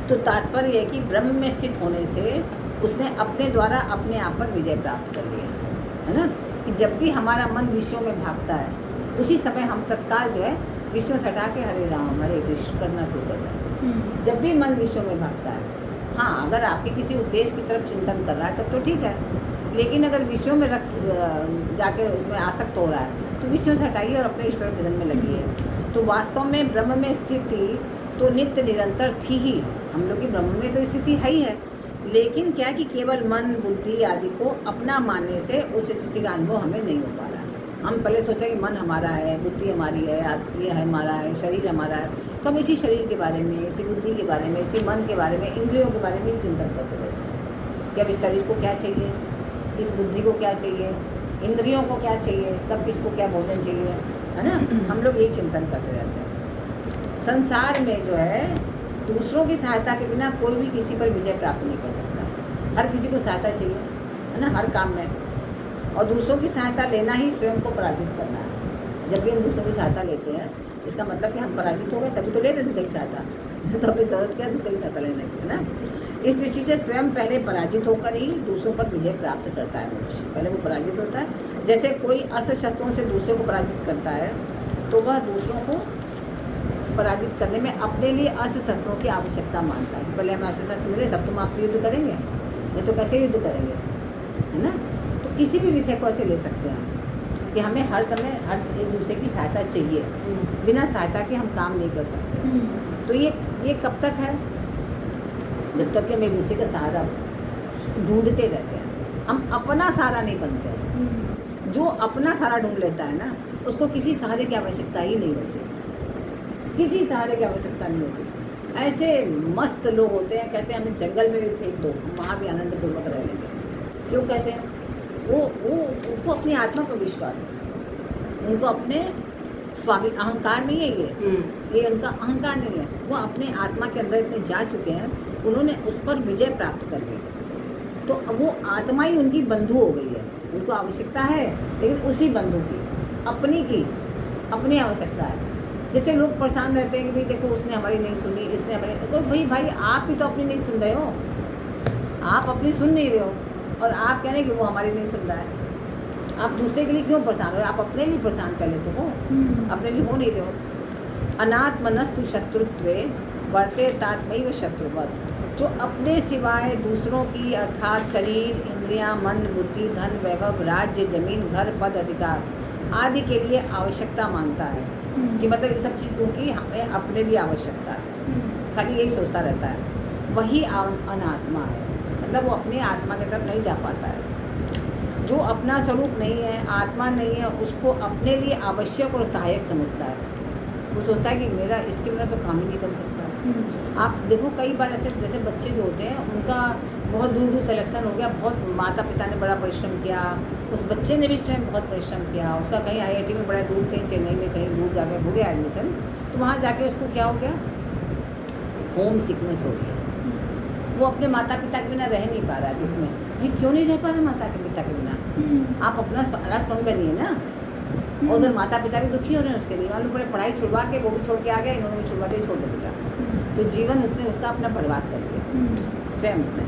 तो तात्पर्य है कि ब्रह्म में स्थित होने से उसने अपने द्वारा अपने आप पर विजय प्राप्त कर लिया, है ना। कि जब भी हमारा मन विषयों में भागता है उसी समय हम तत्काल जो है विषयों से हटा के हरे राम हरे कृष्ण करना शुरू कर देते हैं। जब भी मन विषयों में भागता है, हाँ अगर आपके किसी उद्देश्य की तरफ चिंतन कर रहा है तब तो ठीक है, लेकिन अगर विषयों में जाके उसमें आसक्त हो रहा है तो विषयों से हटाइए और अपने ईश्वर भजन में लगिए। तो वास्तव में ब्रह्म में स्थिति तो नित्य निरंतर थी ही, हम लोग की ब्रह्म में तो स्थिति है ही है, लेकिन क्या कि केवल मन बुद्धि आदि को अपना मानने से उस स्थिति का अनुभव हमें नहीं हो पा रहा है। हम पहले सोचते हैं कि मन हमारा है, बुद्धि हमारी है, ये है हमारा है, शरीर हमारा है, तो हम इसी शरीर के बारे में, इसी बुद्धि के बारे में, इसी मन के बारे में, इंद्रियों के बारे में चिंतन करते रहते हैं कि अब इस शरीर को क्या चाहिए, इस बुद्धि को क्या चाहिए, इंद्रियों को क्या चाहिए, कब किसको क्या भोजन चाहिए, है ना। हम लोग यही चिंतन करते रहते हैं। संसार में जो है दूसरों की सहायता के बिना कोई भी किसी पर विजय प्राप्त नहीं कर सकता। हर किसी को सहायता चाहिए, है ना, हर काम में। और दूसरों की सहायता लेना ही स्वयं को पराजित करना है। जब भी हम दूसरों की सहायता लेते हैं इसका मतलब कि हम पराजित हो गए, तभी तो ले रहे दूसरे की सहायता तो हमें जरूरत क्या दूसरे की सहायता लेने की, है ना। इस दृष्टि से स्वयं पहले पराजित होकर ही दूसरों पर विजय प्राप्त करता है मनुष्य। पहले वो पराजित होता है। जैसे कोई अस्त्र शस्त्रों से दूसरे को पराजित करता है तो वह दूसरों को पराजित करने में अपने लिए अस्त्र शस्त्रों की आवश्यकता मानता है। पहले हमें अस्त्र शस्त्र मिले तब तुम आपसे युद्ध करेंगे, नहीं तो कैसे युद्ध करेंगे, है ना। तो किसी भी विषय को ऐसे ले सकते हैं कि हमें हर समय हर एक दूसरे की सहायता चाहिए, बिना सहायता के हम काम नहीं कर सकते। तो ये कब तक है, जब तक कि हम एक दूसरे का सहारा ढूंढते रहते हैं, हम अपना सहारा नहीं बनते हैं। जो अपना सहारा ढूंढ लेता है ना उसको किसी सहारे की आवश्यकता ही नहीं होती, किसी सहारे की आवश्यकता नहीं होती। ऐसे मस्त लोग होते हैं, कहते हैं हमें जंगल में भी फेंक दो, वहाँ भी आनंदपूर्वक रह लेंगे। क्यों कहते हैं? वो उनको अपनी आत्मा पर विश्वास है, उनको अपने स्वाभाविक अहंकार नहीं है, ये उनका अहंकार नहीं है। वो अपने आत्मा के अंदर इतने जा चुके हैं, उन्होंने उस पर विजय प्राप्त कर ली है। तो अब वो आत्मा ही उनकी बंधु हो गई है। उनको आवश्यकता है लेकिन उसी बंधु की अपनी आवश्यकता है। जैसे लोग परेशान रहते हैं कि भाई देखो उसने हमारी नहीं सुनी, इसने हमारी, तो भाई आप ही तो अपनी नहीं सुन रहे हो, आप अपनी सुन नहीं रहे हो और आप कह रहे हैं कि वो हमारी नहीं सुन रहा है। आप दूसरे के लिए क्यों परेशान हो रहे हो? आप अपने लिए परेशान पहले तो हो, अपने लिए हो नहीं रहे हो। अनात्मनस्तु शत्रुत्वे वर्ते तात्मैव शत्रुवत्। जो अपने सिवाय दूसरों की अर्थात शरीर, इंद्रियां, मन, बुद्धि, धन, वैभव, राज्य, जमीन, घर, पद, अधिकार आदि के लिए आवश्यकता मानता है कि मतलब ये सब चीज़ों की हमें अपने लिए आवश्यकता है, खाली यही सोचता रहता है, वही अनात्मा है। मतलब वो अपने आत्मा की तरफ नहीं जा पाता है। जो अपना स्वरूप नहीं है, आत्मा नहीं है, उसको अपने लिए आवश्यक और सहायक समझता है। वो सोचता है कि मेरा इसके बिना तो काम ही नहीं बन सकता। आप देखो कई बार ऐसे जैसे बच्चे जो होते हैं उनका बहुत दूर दूर सिलेक्शन हो गया, बहुत माता पिता ने बड़ा परिश्रम किया, उस बच्चे ने भी स्वयं बहुत परिश्रम किया, उसका कहीं IIT में बड़ा दूर, कहीं चेन्नई में कहीं दूर जाकर हो गया एडमिशन, तो वहाँ जाके उसको क्या हो गया, होम सिकनेस हो गया। वो अपने माता पिता के बिना रह नहीं पा रहा है दुख में। भाई क्यों नहीं रह पा रहे माता के पिता के बिना? आप अपना स्वयं बनिए ना। उधर माता पिता भी दुखी हो रहे हैं उसके लिए, मालूम पड़े पढ़ाई छुड़वा के वो भी छोड़ के आ गया, इन्होंने भी छुड़वा के छोड़ दिया, तो जीवन उसने उसका अपना बर्बाद कर दिया स्वयं में,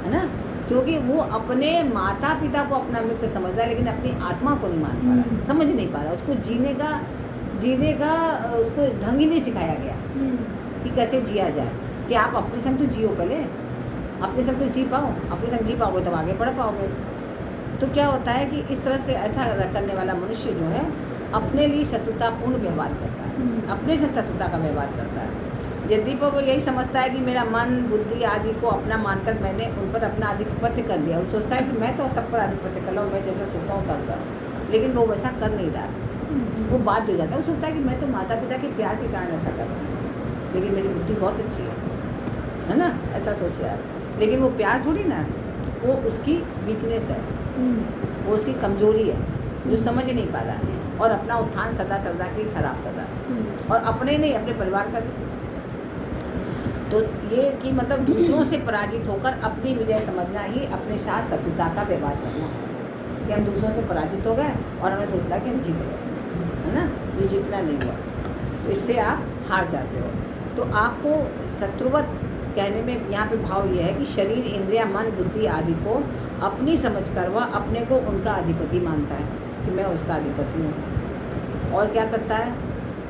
है ना। क्योंकि वो अपने माता पिता को अपना मित्र समझ रहा है लेकिन अपनी आत्मा को नहीं मान पा रहा, समझ नहीं पा रहा, उसको जीने का उसको ढंग ही नहीं सिखाया गया कि कैसे जिया जाए। कि आप अपने संग तो जियो, पहले अपने संग तो जी पाओ, अपने संग जी पाओगे तब आगे बढ़ पाओगे। तो क्या होता है कि इस तरह से ऐसा करने वाला मनुष्य जो है अपने लिए शत्रुतापूर्ण व्यवहार करता है, अपने से शत्रुता का व्यवहार करता है। यदि वो यही समझता है कि मेरा मन बुद्धि आदि को अपना मानकर मैंने उन पर अपना आधिपत्य कर लिया, वो सोचता है कि मैं तो सब पर आधिपत्य कर लूँ, मैं जैसा सोचता हूँ कर रहा, लेकिन वो वैसा कर नहीं रहा। वो बात हो जाता है, वो सोचता है कि मैं तो माता पिता के प्यार के कारण ऐसा कर रहा हूँ, लेकिन मेरी बुद्धि बहुत अच्छी है ना, ऐसा सोच रहा है। लेकिन वो प्यार थोड़ी ना, वो उसकी वीकनेस है, वो उसकी कमजोरी है जो समझ नहीं पा रहा है और अपना उत्थान सदा सर्वदा के लिए खराब कर रहा है और अपने नहीं अपने परिवार का भी। तो ये कि मतलब दूसरों से पराजित होकर अपनी विजय समझना ही अपने साथ शत्रुता का व्यवहार करना है कि हम दूसरों से पराजित हो गए और हमें सोचता है कि हम जीत गए, है ना। ये जीतना नहीं हुआ, तो इससे आप हार जाते हो। तो आपको शत्रुवत कहने में यहाँ पे भाव ये है कि शरीर, इंद्रिया, मन, बुद्धि आदि को अपनी समझकर वह अपने को उनका अधिपति मानता है कि मैं उसका अधिपति हूँ। और क्या करता है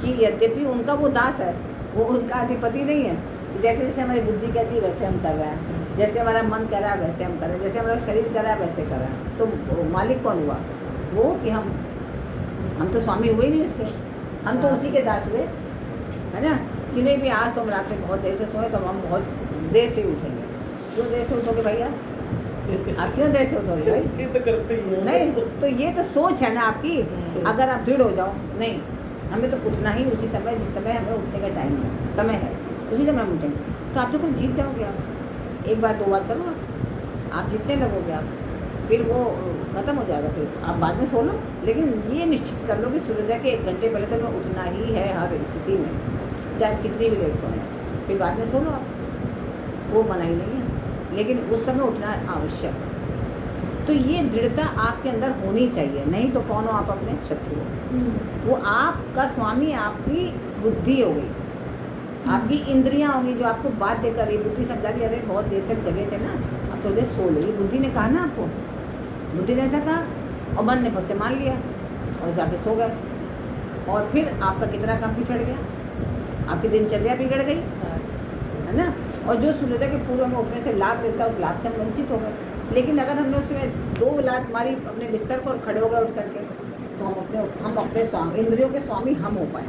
कि यद्यपि उनका वो दास है, वो उनका अधिपति नहीं है। जैसे जैसे हमारी बुद्धि कहती है वैसे हम कर रहे हैं, जैसे हमारा मन कर रहा है वैसे हम कर रहे हैं, जैसे हमारा शरीर कर रहा है वैसे कर रहा है। तो मालिक कौन हुआ? वो कि हम तो स्वामी हुए ही नहीं उसके, हम तो उसी के दास हुए, है ना। कि नहीं भी आज तो हम रात में बहुत देर से सोए तो हम बहुत देर से उठेंगे। क्यों देर से उठोगे भैया? आप क्यों देर से उठोगे भाई? ये तो करते ही हैं। नहीं, तो ये तो सोच है ना आपकी। अगर आप दृढ़ हो जाओ, नहीं हमें तो उठना ही उसी समय जिस समय हमें उठने का टाइम है, समय है, उसी समय हम उठेंगे, तो आप तो कुछ जीत जाओगे। आप एक बार 2 बार करो, आप जीतने लगोगे, आप फिर वो ख़त्म हो जाएगा। फिर आप बाद में सो लो, लेकिन ये निश्चित कर लो कि सूर्योदय के 1 घंटे पहले तो हमें उठना ही है हर स्थिति में, चाहे कितनी भी लेट सोएं। फिर बाद में सो लो, आप वो बनाई नहीं है, लेकिन उस समय उठना आवश्यक है। तो ये दृढ़ता आपके अंदर होनी चाहिए, नहीं तो कौन हो आप? अपने शत्रु हो। वो आपका स्वामी आपकी बुद्धि हो गई, आपकी इंद्रियां होंगी जो आपको बाध्य कर रही। बुद्धि समझा रही अरे बहुत देर तक जगे थे ना, अब तो देर सो लो। ये बुद्धि ने कहा ना आपको, बुद्धि ने ऐसा कहा, और मन ने फट से मान लिया और जाके सो गए। और फिर आपका कितना काम पिछड़ गया, आपकी दिनचर्या बिगड़ गई, है ना। और जो सूर्योदय के पूर्व में उठने से लाभ मिलता है, उस लाभ से हम वंचित हो गए। लेकिन अगर हमने उसमें 2 लात मारी अपने बिस्तर पर, खड़े हो गए उठ करके, तो हम अपने स्वामी, इंद्रियों के स्वामी हम हो पाए।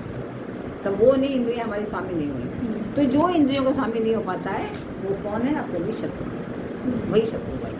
तब वो नहीं, इंद्रियां हमारी स्वामी नहीं हुई। तो जो इंद्रियों का स्वामी नहीं हो पाता है वो कौन है? आपके लिए शत्रु, वही शत्रु है।